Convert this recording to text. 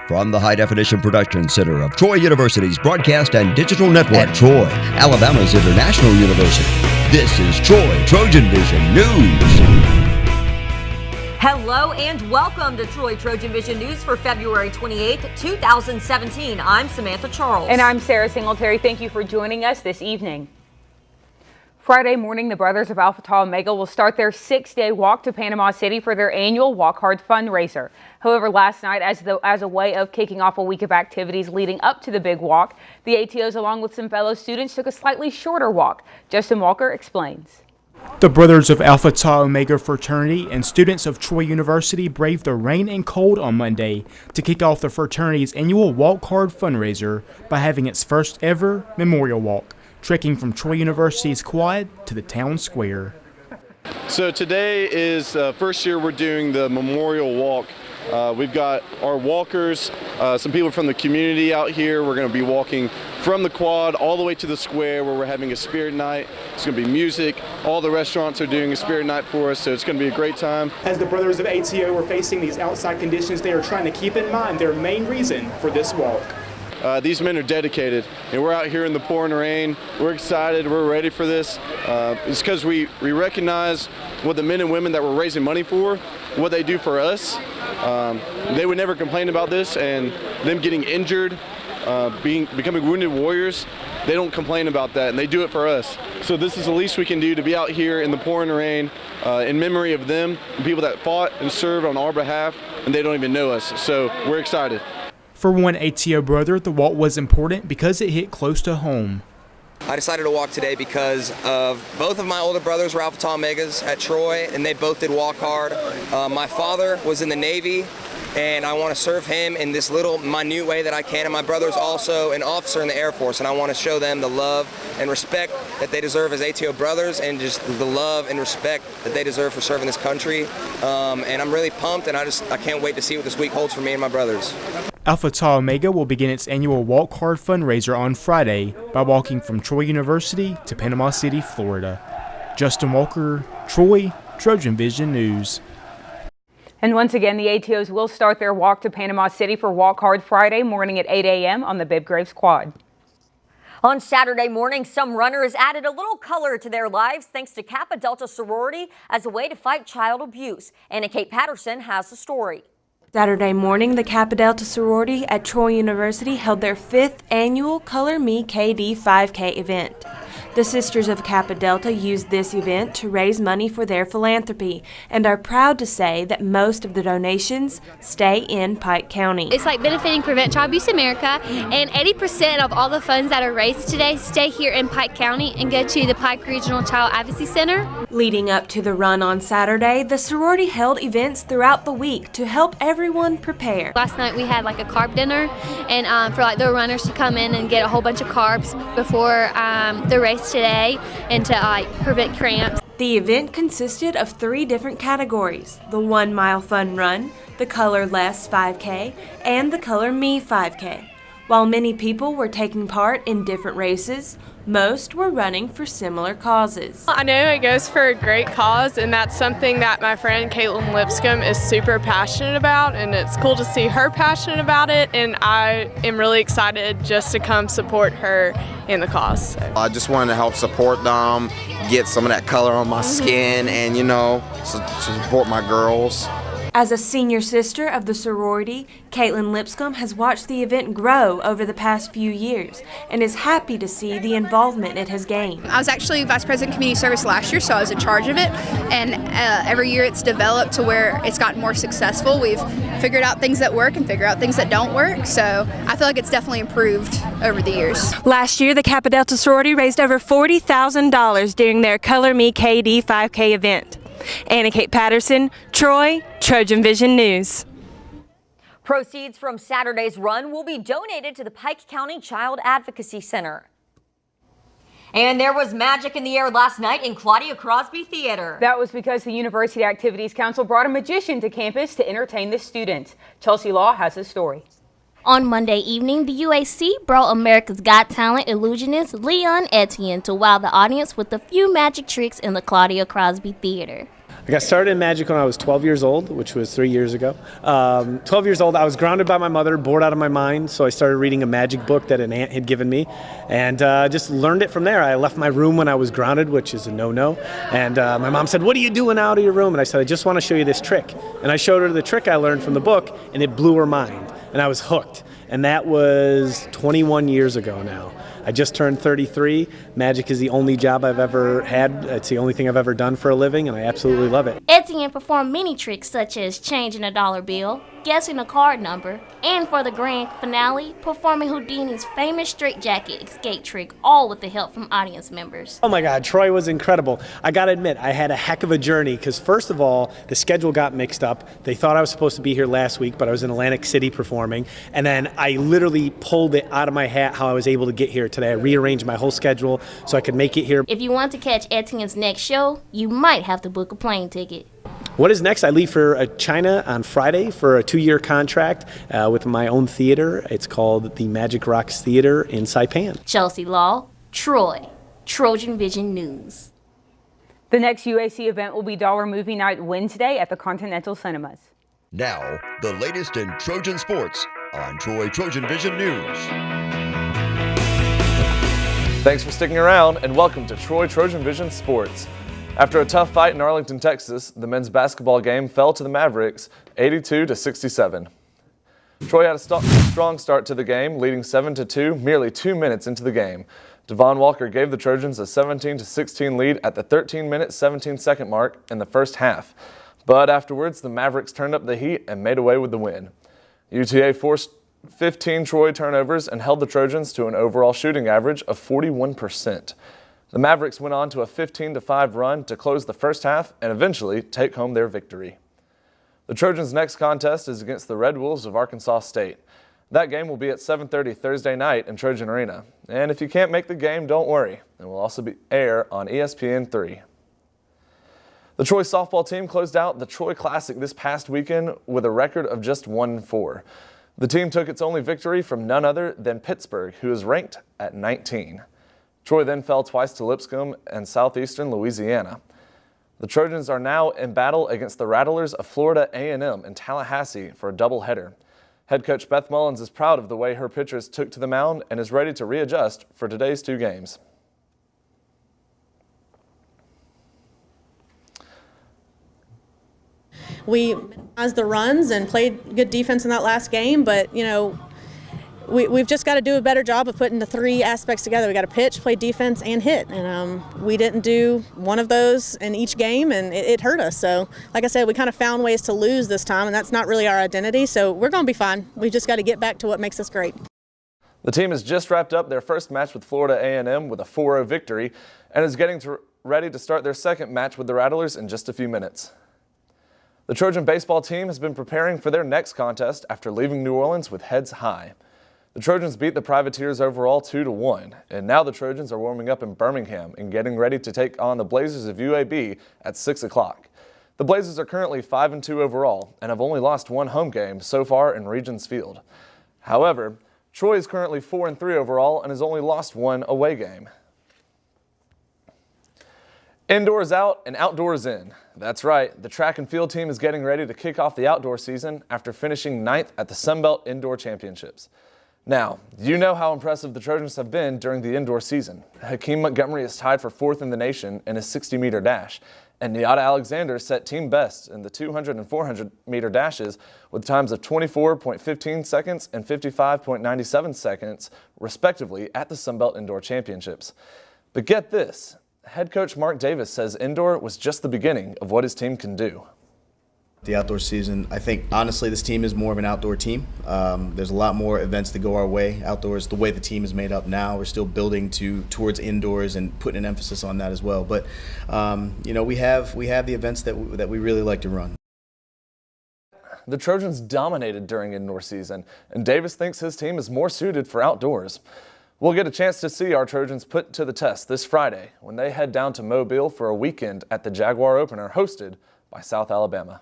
From the High Definition Production Center of Troy University's Broadcast and Digital Network at Troy, Alabama's International University, this is Troy TrojanVision News. Hello and welcome to Troy TrojanVision News for February 28th, 2017. I'm Samantha Charles. And I'm Sarah Singletary. Thank you for joining us this evening. Friday morning, the Brothers of Alpha Tau Omega will start their 6-day walk to Panama City for their annual Walk Hard fundraiser. However, last night, as a way of kicking off a week of activities leading up to the big walk, the ATOs, along with some fellow students, took a slightly shorter walk. Justin Walker explains. The Brothers of Alpha Tau Omega fraternity and students of Troy University braved the rain and cold on Monday to kick off the fraternity's annual Walk Hard fundraiser by having its first ever memorial walk, trekking from Troy University's quad to the town square. So today is first year we're doing the memorial walk. We've got our walkers, some people from the community out here. We're going to be walking from the quad all the way to the square where we're having a spirit night. It's going to be music. All the restaurants are doing a spirit night for us, so it's going to be a great time. As the Brothers of ATO were facing these outside conditions, they are trying to keep in mind their main reason for this walk. These men are dedicated, and we're out here in the pouring rain. We're excited. We're ready for this. It's because we recognize what the men and women that we're raising money for, what they do for us. They would never complain about this, and them getting injured, becoming wounded warriors, they don't complain about that, and they do it for us. So this is the least we can do, to be out here in the pouring rain in memory of them, and people that fought and served on our behalf, and they don't even know us. So we're excited. For one ATO brother, the walk was important because it hit close to home. I decided to walk today because of both of my older brothers were Alpha Tau Omegas at Troy, and they both did Walk Hard. My father was in the Navy, and I want to serve him in this little minute way that I can. And my brother's also an officer in the Air Force, and I want to show them the love and respect that they deserve as ATO brothers, and just the love and respect that they deserve for serving this country. And I'm really pumped, and I can't wait to see what this week holds for me and my brothers. Alpha Tau Omega will begin its annual Walk Hard fundraiser on Friday by walking from Troy University to Panama City, Florida. Justin Walker, Troy TrojanVision News. And once again, the ATOs will start their walk to Panama City for Walk Hard Friday morning at 8 a.m. on the Bibb Graves Quad. On Saturday morning, some runners added a little color to their lives thanks to Kappa Delta Sorority as a way to fight child abuse. Anna Kate Patterson has the story. Saturday morning, the Kappa Delta Sorority at Troy University held their 5th annual Color Me KD 5K event. The Sisters of Kappa Delta used this event to raise money for their philanthropy and are proud to say that most of the donations stay in Pike County. It's like benefiting Prevent Child Abuse America, and 80% of all the funds that are raised today stay here in Pike County and go to the Pike Regional Child Advocacy Center. Leading up to the run on Saturday, the sorority held events throughout the week to help everyone prepare. Last night we had like a carb dinner, and for like the runners to come in and get a whole bunch of carbs before the race today, and to prevent cramps. The event consisted of 3 different categories: the 1 mile fun run, the Color Less 5K, and the Color Me 5K. While many people were taking part in different races, most were running for similar causes. I know it goes for a great cause, and that's something that my friend Caitlin Lipscomb is super passionate about, and it's cool to see her passionate about it, and I am really excited just to come support her in the cause. So. I just wanted to help support them, get some of that color on my skin, and support my girls. As a senior sister of the sorority, Caitlin Lipscomb has watched the event grow over the past few years and is happy to see the involvement it has gained. I was actually Vice President Community Service last year, so I was in charge of it, and every year it's developed to where it's gotten more successful. We've figured out things that work and figured out things that don't work, so I feel like it's definitely improved over the years. Last year, the Kappa Delta sorority raised over $40,000 during their Color Me KD 5K event. Anna Kate Patterson, Troy TrojanVision News. Proceeds from Saturday's run will be donated to the Pike County Child Advocacy Center. And there was magic in the air last night in Claudia Crosby Theater. That was because the University Activities Council brought a magician to campus to entertain the students. Chelsea Law has the story. On Monday evening, the UAC brought America's Got Talent illusionist Leon Etienne to wow the audience with a few magic tricks in the Claudia Crosby Theater. I got started in magic when I was 12 years old, which was 3 years ago. 12 years old, I was grounded by my mother, bored out of my mind, so I started reading a magic book that an aunt had given me, and just learned it from there. I left my room when I was grounded, which is a no-no, and my mom said, "What are you doing out of your room?" And I said, "I just want to show you this trick." And I showed her the trick I learned from the book, and it blew her mind, and I was hooked. And that was 21 years ago now. I just turned 33. Magic is the only job I've ever had. It's the only thing I've ever done for a living, and I absolutely love it. Etienne performed many tricks such as changing a dollar bill, guessing a card number, and for the grand finale, performing Houdini's famous straitjacket escape trick, all with the help from audience members. Oh my God, Troy was incredible. I gotta admit, I had a heck of a journey because first of all, the schedule got mixed up. They thought I was supposed to be here last week, but I was in Atlantic City performing, and then I literally pulled it out of my hat how I was able to get here today. I rearranged my whole schedule so I could make it here. If you want to catch Etienne's next show, you might have to book a plane ticket. What is next? I leave for China on Friday for a 2-year contract with my own theater. It's called the Magic Rocks Theater in Saipan. Chelsea Law, Troy, TrojanVision News. The next UAC event will be Dollar Movie Night Wednesday at the Continental Cinemas. Now, the latest in Trojan sports on Troy TrojanVision News. Thanks for sticking around and welcome to Troy TrojanVision Sports. After a tough fight in Arlington, Texas, the men's basketball game fell to the Mavericks 82-67. Troy had a strong start to the game, leading 7-2 merely 2 minutes into the game. Devon Walker gave the Trojans a 17-16 lead at the 13-minute, 17-second mark in the first half. But afterwards, the Mavericks turned up the heat and made away with the win. UTA forced 15 Troy turnovers and held the Trojans to an overall shooting average of 41%. The Mavericks went on to a 15-5 run to close the first half and eventually take home their victory. The Trojans' next contest is against the Red Wolves of Arkansas State. That game will be at 7:30 Thursday night in Trojan Arena. And if you can't make the game, don't worry. It will also be air on ESPN3. The Troy softball team closed out the Troy Classic this past weekend with a record of just 1-4. The team took its only victory from none other than Pittsburgh, who is ranked at 19. Troy then fell twice to Lipscomb and southeastern Louisiana. The Trojans are now in battle against the Rattlers of Florida A&M in Tallahassee for a doubleheader. Head coach Beth Mullins is proud of the way her pitchers took to the mound and is ready to readjust for today's 2 games. We minimized the runs and played good defense in that last game, but, you know, we've just got to do a better job of putting the 3 aspects together. We got to pitch, play defense, and hit. And we didn't do one of those in each game, and it hurt us. So, like I said, we kind of found ways to lose this time, and that's not really our identity. So we're going to be fine. We've just got to get back to what makes us great. The team has just wrapped up their first match with Florida A&M with a 4-0 victory and is getting ready to start their second match with the Rattlers in just a few minutes. The Trojan baseball team has been preparing for their next contest after leaving New Orleans with heads high. The Trojans beat the Privateers overall 2-1, and now the Trojans are warming up in Birmingham and getting ready to take on the Blazers of UAB at 6 o'clock. The Blazers are currently 5-2 overall and have only lost 1 home game so far in Regents Field. However, Troy is currently 4-3 overall and has only lost 1 away game. Indoors out and outdoors in. That's right, the track and field team is getting ready to kick off the outdoor season after finishing 9th at the Sunbelt Indoor Championships. Now, you know how impressive the Trojans have been during the indoor season. Hakeem Montgomery is tied for 4th in the nation in his 60-meter dash, and Nyada Alexander set team best in the 200 and 400-meter dashes with times of 24.15 seconds and 55.97 seconds, respectively, at the Sunbelt Indoor Championships. But get this, head coach Mark Davis says indoor was just the beginning of what his team can do. The outdoor season, I think, honestly, this team is more of an outdoor team. There's a lot more events that go our way outdoors. The way the team is made up now, we're still building towards indoors and putting an emphasis on that as well. But, you know, we have the events that we really like to run. The Trojans dominated during indoor season, and Davis thinks his team is more suited for outdoors. We'll get a chance to see our Trojans put to the test this Friday when they head down to Mobile for a weekend at the Jaguar Opener hosted by South Alabama.